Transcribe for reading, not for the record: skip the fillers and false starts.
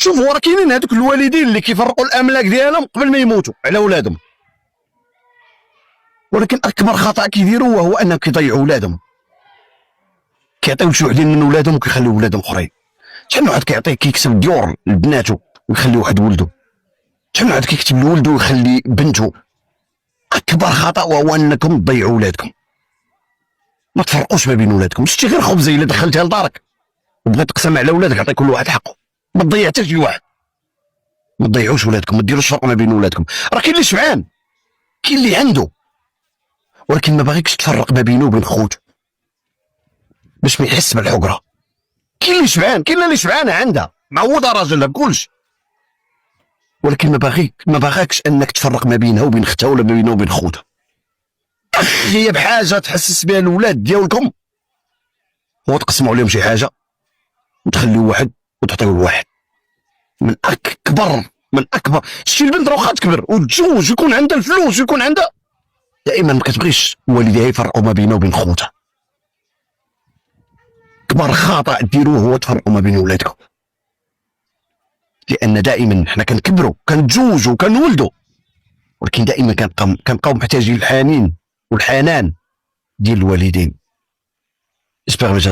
شوفوا راه كاينين هذوك الوالدين اللي كيفرقوا الاملاك ديالهم قبل ما يموتوا على اولادهم، ولكن اكبر خطا كيديروه هو انهم كيضيعوا اولادهم، كيعطيو شي وحدين من ولادهم وكيخليو ولادهم اخرين. شحال من واحد كيعطيه كيكسب ديور لبناتو ويخلي واحد ولده، شحال من واحد كيكتب لولده ويخلي بنته. اكبر خطا هو انكم تضيعوا ولادكم، ما تفرقوش ما بين ولادكم. شتي غير خبزه الا دخلتها لدارك وبغيت تقسم على ولادك عطي كل واحد حقه، ما تضيع حتى شي واحد. ما تضيعوش ولادكم، ما ديروش فرق ما بين ولادكم. راه كاين اللي شبعان، كاين اللي عنده، ولكن ما باغيكش تفرق ما بينه وبين خوته باش ما يحس بالحقره. كاين اللي شبعان، كاين اللي شبعانه عندها معوضه راجلها بكلشي، ولكن ما باغاكش انك تفرق ما بينها وبين اختها ولا ما بينها وبين خوتها. هي بحاجه تحسس بها الاولاد ديالكم هو تقسموا عليهم شي حاجه وتخليو واحد وتعطيوه لواحد. من اكبر شتي البنت راه واخا تكبر وتزوج ويكون عندها الفلوس ويكون عندها، دائما ما كتبغيش والديها يفرقوا ما بينها وبين خوتها. اكبر خطا ديروه هو تفرقوا ما بين ولادكم، لان دائما حنا كنكبروا كنتزوجوا كنولدوا، ولكن دائما كنبقاو محتاجين الحنين والحنان ديال الوالدين. جيسبيغ باش